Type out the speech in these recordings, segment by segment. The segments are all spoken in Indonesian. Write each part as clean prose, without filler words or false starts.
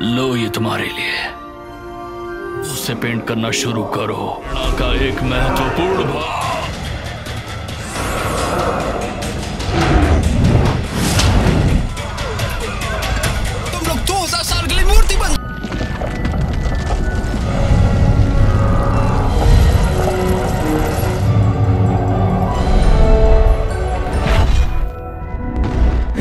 लो ये तुम्हारे लिए, उसे पेंट करना शुरू करो। का एक महत्वपूर्ण भाग। तुम लोग 2000 साल के लिए मूर्ति बन।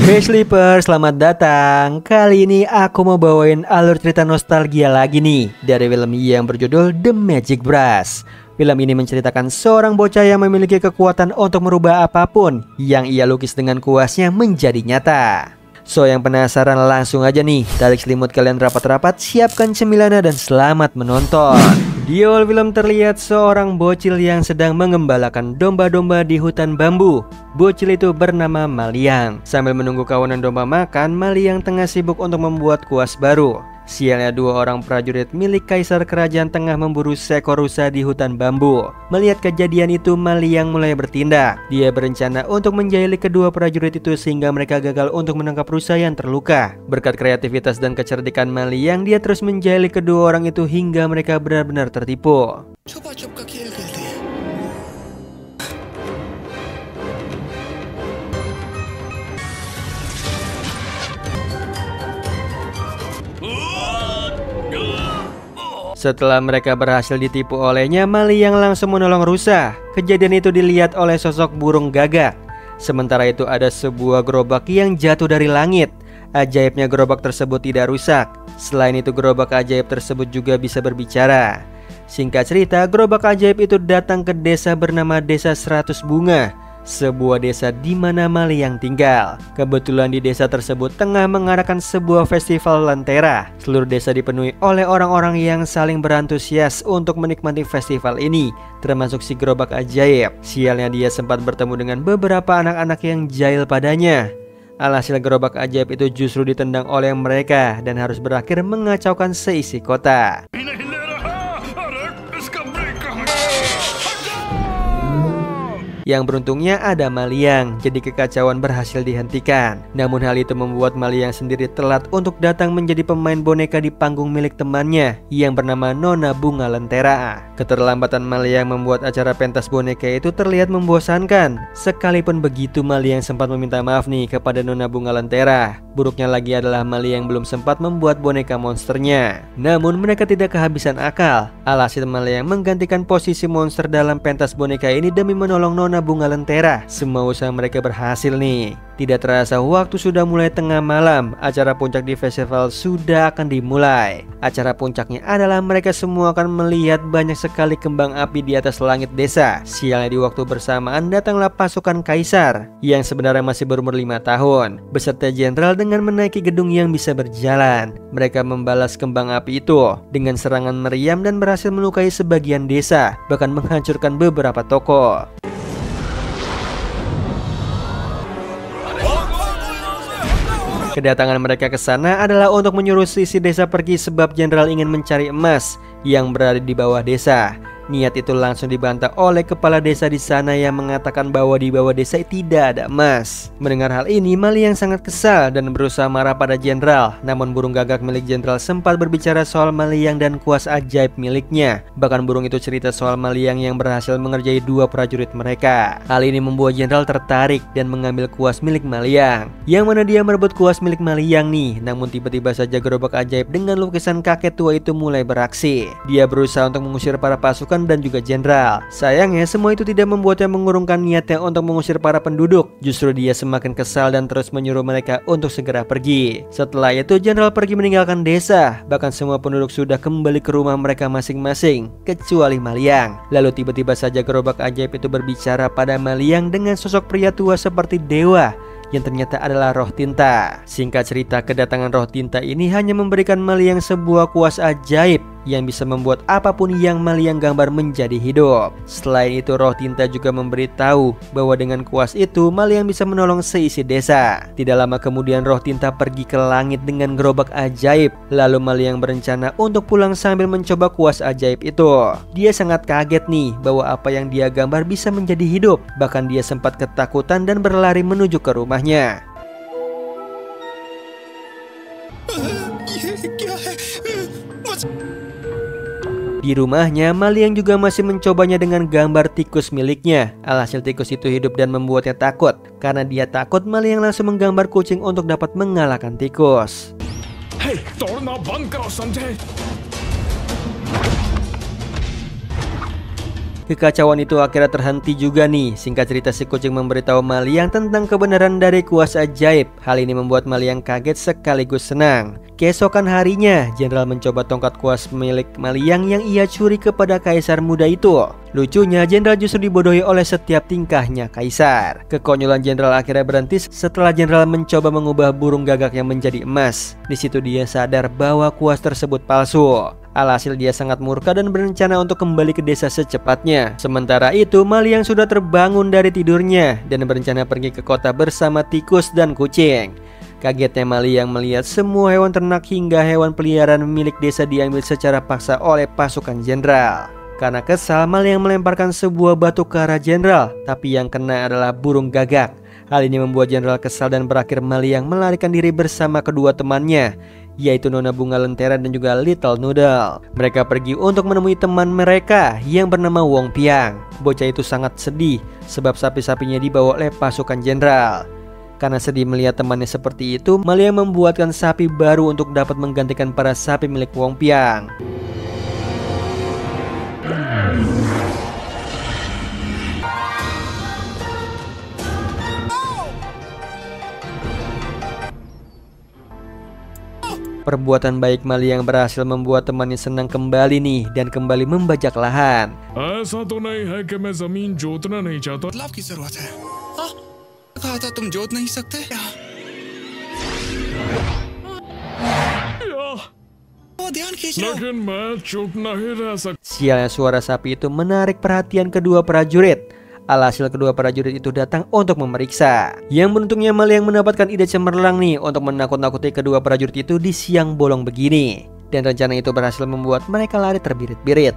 Hey Sleeper, selamat datang. Kali ini aku mau bawain alur cerita nostalgia lagi nih dari film yang berjudul The Magic Brush. Film ini menceritakan seorang bocah yang memiliki kekuatan untuk merubah apapun yang ia lukis dengan kuasnya menjadi nyata. So yang penasaran langsung aja nih, tarik selimut kalian rapat-rapat, siapkan cemilannya dan selamat menonton. Di awal film terlihat seorang bocil yang sedang mengembalakan domba-domba di hutan bambu. Bocil itu bernama Maliang. Sambil menunggu kawanan domba makan, Maliang tengah sibuk untuk membuat kuas baru. Sialnya dua orang prajurit milik kaisar kerajaan tengah memburu seekor rusa di hutan bambu. Melihat kejadian itu, Maliang mulai bertindak. Dia berencana untuk menjahili kedua prajurit itu sehingga mereka gagal untuk menangkap rusa yang terluka. Berkat kreativitas dan kecerdikan Maliang, dia terus menjahili kedua orang itu hingga mereka benar-benar tertipu. छुपा-छुप का खेल खेलते हैं। Setelah mereka berhasil ditipu olehnya, Maliang langsung menolong rusa. Kejadian itu dilihat oleh sosok burung gagak. Sementara itu ada sebuah gerobak yang jatuh dari langit. Ajaibnya gerobak tersebut tidak rusak. Selain itu gerobak ajaib tersebut juga bisa berbicara. Singkat cerita, gerobak ajaib itu datang ke desa bernama Desa 100 Bunga, sebuah desa di mana Maliang tinggal. Kebetulan di desa tersebut tengah mengadakan sebuah festival lentera. Seluruh desa dipenuhi oleh orang-orang yang saling berantusias untuk menikmati festival ini, termasuk si gerobak ajaib. Sialnya dia sempat bertemu dengan beberapa anak-anak yang jahil padanya. Alhasil gerobak ajaib itu justru ditendang oleh mereka dan harus berakhir mengacaukan seisi kota. Yang beruntungnya ada Maliang, jadi kekacauan berhasil dihentikan. Namun hal itu membuat Maliang sendiri telat untuk datang menjadi pemain boneka di panggung milik temannya yang bernama Nona Bunga Lentera. Keterlambatan Maliang membuat acara pentas boneka itu terlihat membosankan. Sekalipun begitu, Maliang sempat meminta maaf nih kepada Nona Bunga Lentera. Buruknya lagi adalah Maliang belum sempat membuat boneka monsternya. Namun mereka tidak kehabisan akal. Alhasil Maliang menggantikan posisi monster dalam pentas boneka ini demi menolong Nona Bunga Lentera. Semua usaha mereka berhasil nih. Tidak terasa waktu sudah mulai tengah malam. Acara puncak di festival sudah akan dimulai. Acara puncaknya adalah mereka semua akan melihat banyak sekali kembang api di atas langit desa. Sialnya di waktu bersamaan datanglah pasukan kaisar yang sebenarnya masih berumur 5 tahun beserta jenderal dengan menaiki gedung yang bisa berjalan. Mereka membalas kembang api itu dengan serangan meriam dan berhasil melukai sebagian desa, bahkan menghancurkan beberapa toko. Kedatangan mereka ke sana adalah untuk menyuruh sisi desa pergi sebab jenderal ingin mencari emas yang berada di bawah desa. Niat itu langsung dibantah oleh kepala desa di sana yang mengatakan bahwa di bawah desa tidak ada emas. Mendengar hal ini, Maliang sangat kesal dan berusaha marah pada jenderal. Namun burung gagak milik jenderal sempat berbicara soal Maliang dan kuas ajaib miliknya. Bahkan burung itu cerita soal Maliang yang berhasil mengerjai dua prajurit mereka. Hal ini membuat jenderal tertarik dan mengambil kuas milik Maliang. Yang mana dia merebut kuas milik Maliang nih. Namun tiba-tiba saja gerobak ajaib dengan lukisan kakek tua itu mulai beraksi. Dia berusaha untuk mengusir para pasukan dan juga jenderal. Sayangnya semua itu tidak membuatnya mengurungkan niatnya untuk mengusir para penduduk. Justru dia semakin kesal dan terus menyuruh mereka untuk segera pergi. Setelah itu jenderal pergi meninggalkan desa. Bahkan semua penduduk sudah kembali ke rumah mereka masing-masing kecuali Maliang. Lalu tiba-tiba saja gerobak ajaib itu berbicara pada Maliang dengan sosok pria tua seperti dewa yang ternyata adalah roh tinta. Singkat cerita, kedatangan roh tinta ini hanya memberikan Maliang sebuah kuas ajaib yang bisa membuat apapun yang Maliang gambar menjadi hidup. Selain itu, roh tinta juga memberitahu bahwa dengan kuas itu Maliang bisa menolong seisi desa. Tidak lama kemudian roh tinta pergi ke langit dengan gerobak ajaib. Lalu Maliang berencana untuk pulang sambil mencoba kuas ajaib itu. Dia sangat kaget nih bahwa apa yang dia gambar bisa menjadi hidup. Bahkan dia sempat ketakutan dan berlari menuju ke rumahnya. ये क्या है? बस Di rumahnya, Maliang juga masih mencobanya dengan gambar tikus miliknya. Alhasil tikus itu hidup dan membuatnya takut. Karena dia takut, Maliang langsung menggambar kucing untuk dapat mengalahkan tikus. Hei, दौड़ना बंद करो समझे? Kekacauan itu akhirnya terhenti juga nih. Singkat cerita, si kucing memberitahu Maliang tentang kebenaran dari kuas ajaib. Hal ini membuat Maliang kaget sekaligus senang. Keesokan harinya, Jenderal mencoba tongkat kuas milik Maliang yang ia curi kepada kaisar muda itu. Lucunya, Jenderal justru dibodohi oleh setiap tingkahnya kaisar. Kekonyolan Jenderal akhirnya berhenti setelah Jenderal mencoba mengubah burung gagaknya menjadi emas. Di situ dia sadar bahwa kuas tersebut palsu. Alhasil dia sangat murka dan berencana untuk kembali ke desa secepatnya. Sementara itu, Maliang sudah terbangun dari tidurnya dan berencana pergi ke kota bersama tikus dan kucing. Kagetnya Maliang melihat semua hewan ternak hingga hewan peliharaan milik desa diambil secara paksa oleh pasukan jenderal. Karena kesal, Maliang melemparkan sebuah batu ke arah jenderal, tapi yang kena adalah burung gagak. Hal ini membuat jenderal kesal dan berakhir Maliang melarikan diri bersama kedua temannya, yaitu Nona Bunga Lentera dan juga Little Noodle. Mereka pergi untuk menemui teman mereka yang bernama Wong Piang. Bocah itu sangat sedih sebab sapi-sapinya dibawa oleh pasukan jenderal. Karena sedih melihat temannya seperti itu, Maliang membuatkan sapi baru untuk dapat menggantikan para sapi milik Wong Piang. Perbuatan baik Maliang berhasil membuat temannya senang kembali nih dan kembali membajak lahan. ऐसा तो नहीं है कि मैं जमीन जोतना नहीं चाहता। बदलाव की जरूरत है। हाँ? कहा था तुम जोत नहीं सकते? वो ध्यान खींच रहा हूँ। लेकिन मैं चुप नहीं रह सकता। Sialnya, suara sapi itu menarik perhatian kedua prajurit. Alhasil kedua prajurit itu datang untuk memeriksa. Yang beruntungnya Maliang mendapatkan ide cemerlang nih untuk menakut-nakuti kedua prajurit itu di siang bolong begini. Dan rencana itu berhasil membuat mereka lari terbirit-birit.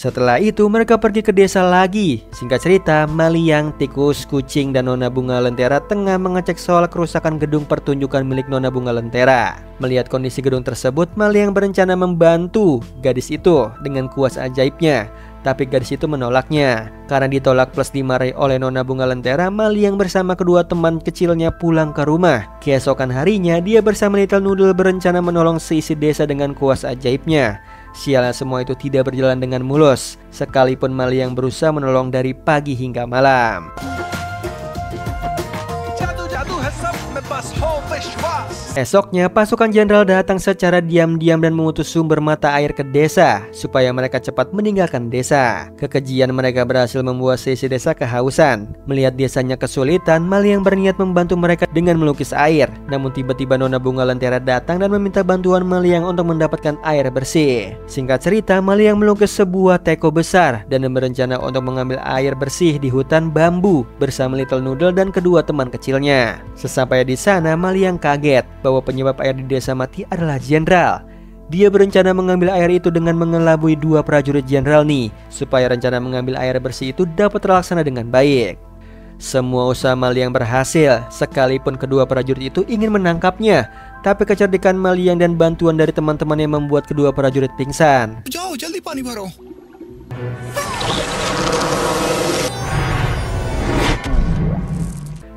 Setelah itu mereka pergi ke desa lagi. Singkat cerita, Maliang, tikus, kucing, dan Nona Bunga Lentera tengah mengecek soal kerusakan gedung pertunjukan milik Nona Bunga Lentera. Melihat kondisi gedung tersebut, Maliang berencana membantu gadis itu dengan kuas ajaibnya. Tapi gadis itu menolaknya. Karena ditolak plus dimarahi oleh Nona Bunga Lentera, Maliang bersama kedua teman kecilnya pulang ke rumah. Keesokan harinya, dia bersama Little Noodle berencana menolong seisi desa dengan kuas ajaibnya. Sialnya, semua itu tidak berjalan dengan mulus. Sekalipun Maliang berusaha menolong dari pagi hingga malam. Esoknya, pasukan jenderal datang secara diam-diam dan mengutus sumber mata air ke desa supaya mereka cepat meninggalkan desa. Kekejian mereka berhasil membuat seisi desa kehausan. Melihat desanya kesulitan, Maliang berniat membantu mereka dengan melukis air. Namun tiba-tiba Nona Bunga Lentera datang dan meminta bantuan Maliang untuk mendapatkan air bersih. Singkat cerita, Maliang melukis sebuah teko besar dan berencana untuk mengambil air bersih di hutan bambu bersama Little Noodle dan kedua teman kecilnya. Sesampai di sana, Maliang kaget bahwa penyebab air di desa mati adalah jenderal. Dia berencana mengambil air itu dengan mengelabui dua prajurit jenderal nih, supaya rencana mengambil air bersih itu dapat terlaksana dengan baik. Semua usaha Maliang berhasil, sekalipun kedua prajurit itu ingin menangkapnya. Tapi kecerdikan Maliang dan bantuan dari teman-temannya membuat kedua prajurit pingsan. जाओ जल्दी पानी भरो।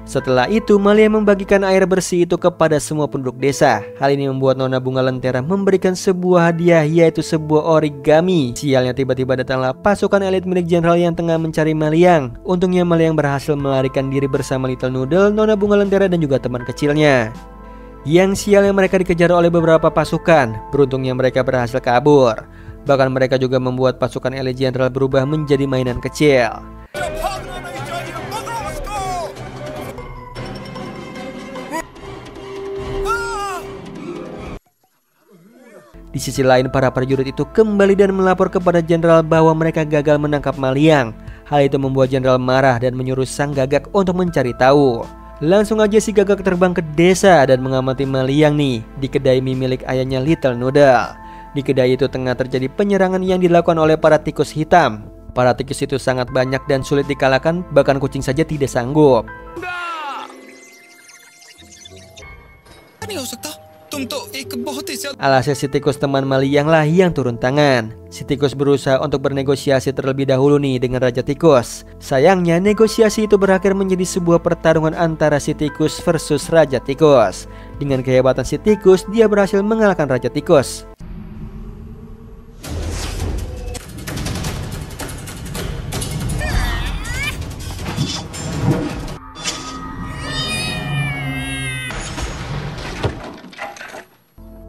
Setelah itu, Maliang membagikan air bersih itu kepada semua penduduk desa. Hal ini membuat Nona Bunga Lentera memberikan sebuah hadiah, yaitu sebuah origami. Sialnya, tiba-tiba datanglah pasukan elit milik jenderal yang tengah mencari Maliang. Untungnya Maliang berhasil melarikan diri bersama Little Noodle, Nona Bunga Lentera, dan juga teman kecilnya. Yang sialnya, mereka dikejar oleh beberapa pasukan. Beruntungnya mereka berhasil kabur. Bahkan mereka juga membuat pasukan elit jenderal berubah menjadi mainan kecil. Di sisi lain, para prajurit itu kembali dan melapor kepada jenderal bahwa mereka gagal menangkap Maliang. Hal itu membuat jenderal marah dan menyuruh sang gagak untuk mencari tahu. Langsung aja si gagak terbang ke desa dan mengamati Maliang nih di kedai mie milik ayahnya Little Noodle. Di kedai itu tengah terjadi penyerangan yang dilakukan oleh para tikus hitam. Para tikus itu sangat banyak dan sulit dikalahkan, bahkan kucing saja tidak sanggup. नहीं हो सकता तुम तो एक बहुत ही ज्यादा Alhasil si tikus teman Maliang lah yang turun tangan. Si tikus berusaha untuk bernegosiasi terlebih dahulu nih dengan Raja Tikus. Sayangnya negosiasi itu berakhir menjadi sebuah pertarungan antara si tikus versus Raja Tikus. Dengan kehebatan si tikus, dia berhasil mengalahkan Raja Tikus.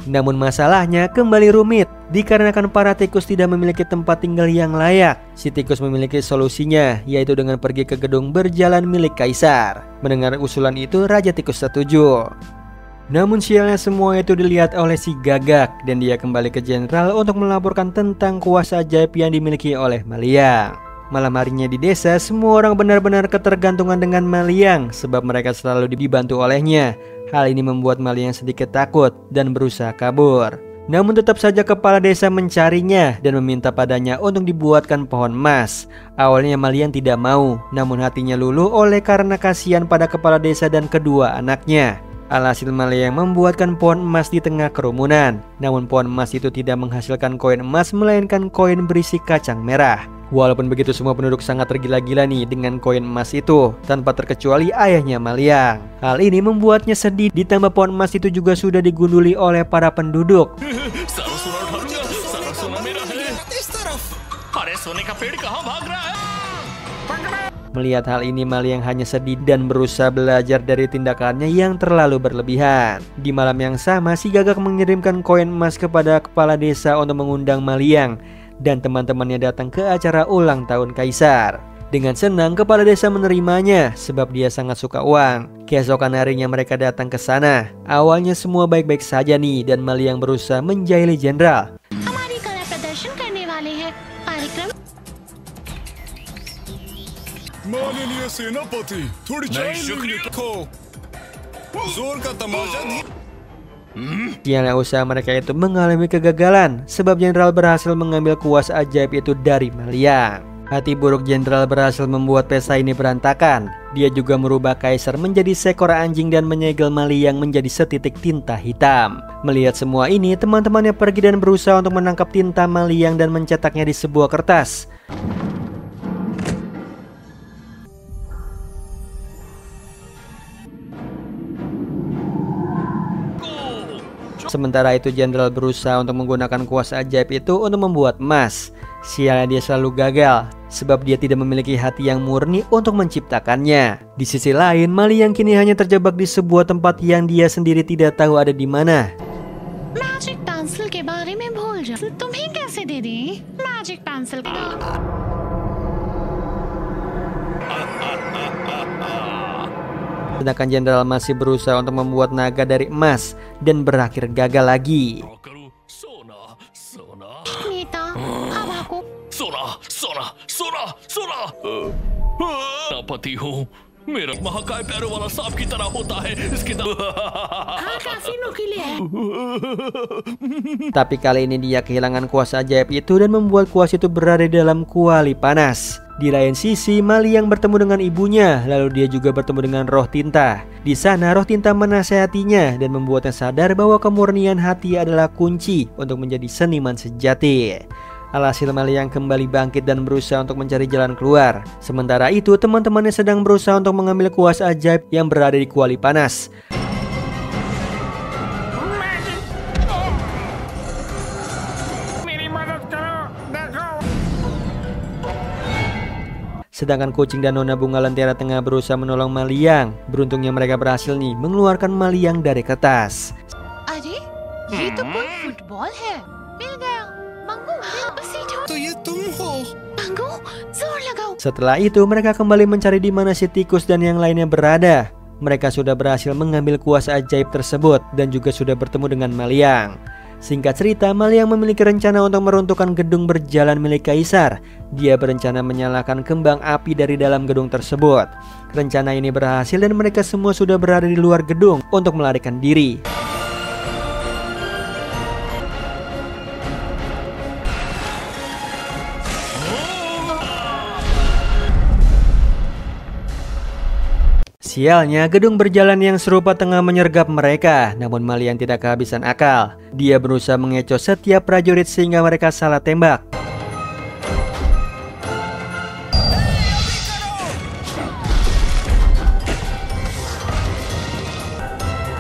Namun masalahnya kembali rumit, dikarenakan para tikus tidak memiliki tempat tinggal yang layak. Si tikus memiliki solusinya, yaitu dengan pergi ke gedung berjalan milik Kaisar. Mendengar usulan itu, Raja Tikus setuju. Namun sialnya semua itu dilihat oleh si Gagak, dan dia kembali ke jenderal untuk melaporkan tentang kuasa ajaib yang dimiliki oleh Maliang. Malam harinya di desa, semua orang benar-benar ketergantungan dengan Maliang, sebab mereka selalu dibantu olehnya. Hal ini membuat Maliang sedikit takut dan berusaha kabur. Namun tetap saja kepala desa mencarinya dan meminta padanya untuk dibuatkan pohon emas. Awalnya Maliang tidak mau, namun hatinya luluh oleh karena kasihan pada kepala desa dan kedua anaknya. Alhasil Maliang membuatkan pohon emas di tengah kerumunan. Namun pohon emas itu tidak menghasilkan koin emas, melainkan koin berisi kacang merah. Walaupun begitu, semua penduduk sangat tergila-gila nih dengan koin emas itu, tanpa terkecuali ayahnya Maliang. Hal ini membuatnya sedih, ditambah pohon emas itu juga sudah digunduli oleh para penduduk. इस तरफ Melihat hal ini, Maliang hanya sedih dan berusaha belajar dari tindakannya yang terlalu berlebihan. Di malam yang sama, si Gagak mengirimkan koin emas kepada kepala desa untuk mengundang Maliang dan teman-temannya datang ke acara ulang tahun Kaisar. Dengan senang kepala desa menerimanya sebab dia sangat suka uang. Keesokan harinya mereka datang ke sana. Awalnya semua baik-baik saja nih dan Maliang berusaha menjahili jenderal. हमारी कला प्रदर्शन करने वाले हैं कार्यक्रम माननीय सेनापति थोड़ी चाय लेंगे देखो जोर का तमाचा नहीं Sialnya usaha mereka itu mengalami kegagalan sebab jenderal berhasil mengambil kuasa ajaib itu dari Maliang. Hati buruk jenderal berhasil membuat pesta ini berantakan. Dia juga merubah Kaisar menjadi seekor anjing dan menyegel Maliang menjadi setitik tinta hitam. Melihat semua ini, teman-temannya pergi dan berusaha untuk menangkap tinta Maliang dan mencetaknya di sebuah kertas. Sementara itu jenderal berusaha untuk menggunakan kuasa ajaib itu untuk membuat emas. Sialnya dia selalu gagal sebab dia tidak memiliki hati yang murni untuk menciptakannya. Di sisi lain, Maliang kini hanya terjebak di sebuah tempat yang dia sendiri tidak tahu ada di mana. Magic pencil के बारे में भूल जाओ तुम्हें कैसे दे दी magic pencil का Sedangkan jenderal masih berusaha untuk membuat naga dari emas dan berakhir gagal lagi. नेता अब आपको पति हूँ, मेरा महाकाय पैरों वाला सांप की तरह होता है। इसकी हाँ काफी नुकीले है Tapi kali ini dia kehilangan kuasa ajaib itu dan membuat kuasa itu berada di dalam kuali panas. Di lain sisi, Maliang bertemu dengan ibunya, lalu dia juga bertemu dengan roh tinta. Di sana, roh tinta menasehatinya dan membuatnya sadar bahwa kemurnian hati adalah kunci untuk menjadi seniman sejati. Alhasil Maliang kembali bangkit dan berusaha untuk mencari jalan keluar. Sementara itu, teman-temannya sedang berusaha untuk mengambil kuasa ajaib yang berada di kuali panas. Sedangkan kucing dan nona bunga lentera tengah berusaha menolong Maliang. Beruntungnya mereka berhasil nih mengeluarkan Maliang dari kertas. अरे ये तो कोई फुटबॉल है मिल गया मंगू बस तो ये तुम हो मंगू जोर लगाओ Setelah itu mereka kembali mencari di mana si tikus dan yang lainnya berada. Mereka sudah berhasil mengambil kuasa ajaib tersebut dan juga sudah bertemu dengan Maliang. Singkat cerita, Maliang memiliki rencana untuk meruntuhkan gedung berjalan milik Kaisar. Dia berencana menyalakan kembang api dari dalam gedung tersebut. Rencana ini berhasil dan mereka semua sudah berada di luar gedung untuk melarikan diri. Sialnya, gedung berjalan yang serupa tengah menyergap mereka, namun Maliang tidak kehabisan akal. Dia berusaha mengecoh setiap prajurit sehingga mereka salah tembak.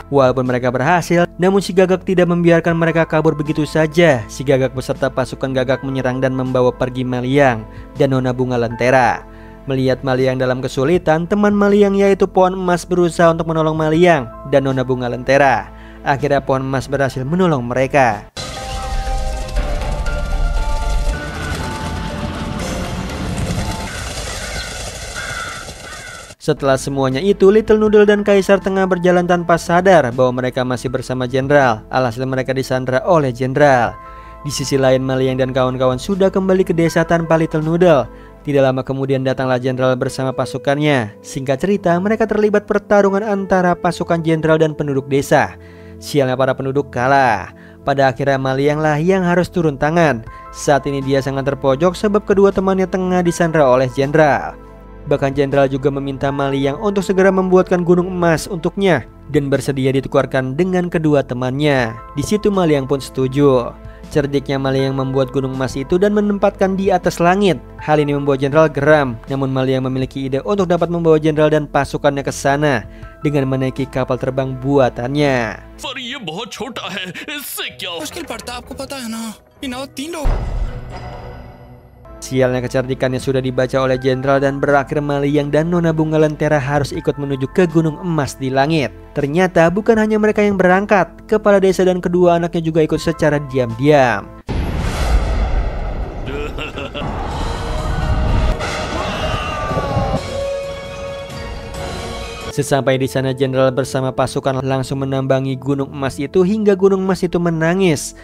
Walaupun mereka berhasil, namun si Gagak tidak membiarkan mereka kabur begitu saja. Si Gagak beserta pasukan Gagak menyerang dan membawa pergi Maliang dan Nona Bunga Lentera. Melihat Maliang dalam kesulitan, teman Maliang yaitu Pohon Emas berusaha untuk menolong Maliang dan Nona Bunga Lentera. Akhirnya Pohon Emas berhasil menolong mereka. Setelah semuanya itu, Little Noodle dan Kaisar tengah berjalan tanpa sadar bahwa mereka masih bersama Jenderal. Alhasil mereka disandra oleh Jenderal. Di sisi lain, Maliang dan kawan-kawan sudah kembali ke desa tanpa Little Noodle. Tidak lama kemudian datanglah Jenderal bersama pasukannya. Singkat cerita, mereka terlibat pertarungan antara pasukan Jenderal dan penduduk desa. Sialnya para penduduk kalah. Pada akhirnya Malianglah yang harus turun tangan. Saat ini dia sangat terpojok sebab kedua temannya tengah disandra oleh Jenderal. Bahkan Jenderal juga meminta Maliang untuk segera membuatkan gunung emas untuknya dan bersedia ditukarkan dengan kedua temannya. Di situ Maliang pun setuju. Cerdiknya Maliang membuat gunung emas itu dan menempatkan di atas langit. Hal ini membuat Jenderal geram, namun Maliang memiliki ide untuk dapat membawa Jenderal dan pasukannya ke sana dengan menaiki kapal terbang buatannya. Sialnya, kecerdikannya sudah dibaca oleh Jenderal dan berakhir Maliang dan Nona Bunga Lentera harus ikut menuju ke gunung emas di langit. Ternyata bukan hanya mereka yang berangkat, kepala desa dan kedua anaknya juga ikut secara diam-diam. Sesampai di sana, Jenderal bersama pasukan langsung menambangi gunung emas itu hingga gunung emas itu menangis.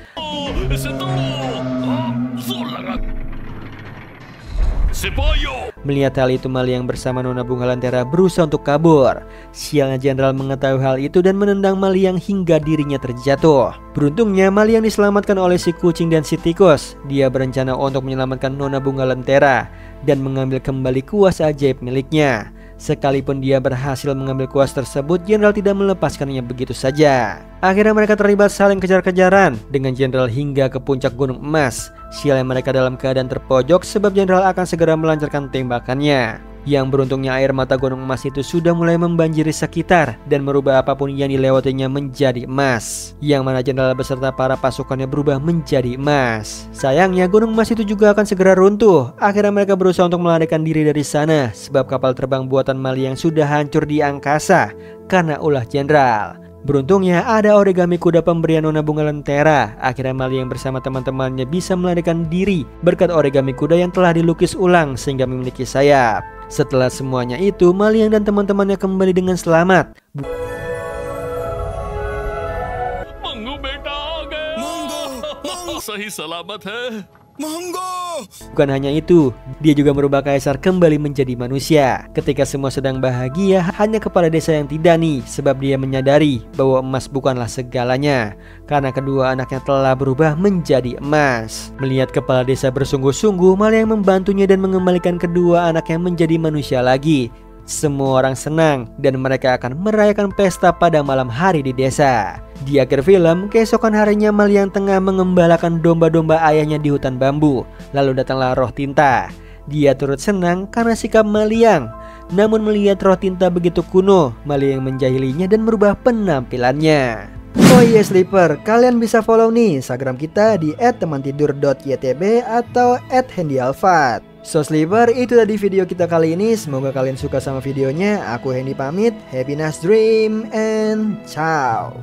Melihat hal itu, Maliang bersama Nona Bunga Lentera berusaha untuk kabur. Sialnya, Jenderal mengetahui hal itu dan menendang Maliang hingga dirinya terjatuh. Beruntungnya Maliang diselamatkan oleh si kucing dan si tikus. Dia berencana untuk menyelamatkan Nona Bunga Lentera dan mengambil kembali kuas ajaib miliknya. Sekalipun dia berhasil mengambil kuas tersebut, Jenderal tidak melepaskannya begitu saja. Akhirnya mereka terlibat saling kejar-kejaran dengan Jenderal hingga ke puncak gunung emas. Sialnya, mereka dalam keadaan terpojok sebab Jenderal akan segera melancarkan tembakannya. Yang beruntungnya air mata gunung emas itu sudah mulai membanjiri sekitar dan merubah apapun yang dilewatinya menjadi emas. Yang mana Jenderal beserta para pasukannya berubah menjadi emas. Sayangnya gunung emas itu juga akan segera runtuh. Akhirnya mereka berusaha untuk melarikan diri dari sana sebab kapal terbang buatan Maliang sudah hancur di angkasa karena ulah Jenderal. Beruntungnya ada origami kuda pemberian Nona Bunga Lentera. Akhirnya Maliang bersama teman-temannya bisa melarikan diri berkat origami kuda yang telah dilukis ulang sehingga memiliki sayap. Setelah semuanya itu, Maliang dan teman-temannya kembali dengan selamat. Bukan hanya itu, dia juga merubah Kaisar kembali menjadi manusia. Ketika semua sedang bahagia, hanya kepala desa yang tidak nih, sebab dia menyadari bahwa emas bukanlah segalanya, karena kedua anaknya telah berubah menjadi emas. Melihat kepala desa bersungguh-sungguh, Maliang membantunya dan mengembalikan kedua anaknya menjadi manusia lagi. Semua orang senang dan mereka akan merayakan pesta pada malam hari di desa. Di akhir film, keesokan harinya Maliang tengah mengembalakan domba-domba ayahnya di hutan bambu. Lalu datanglah Roh Tinta. Dia turut senang karena sikap Maliang. Namun melihat Roh Tinta begitu kuno, Maliang menjahilinya dan merubah penampilannya. Oh iya Sleeper, kalian bisa follow nih Instagram kita di @temantidur.ytb atau @handyalfat. So Sleeper, itu tadi video kita kali ini. Semoga kalian suka sama videonya. Aku Hendy pamit. Happy nice dream and ciao.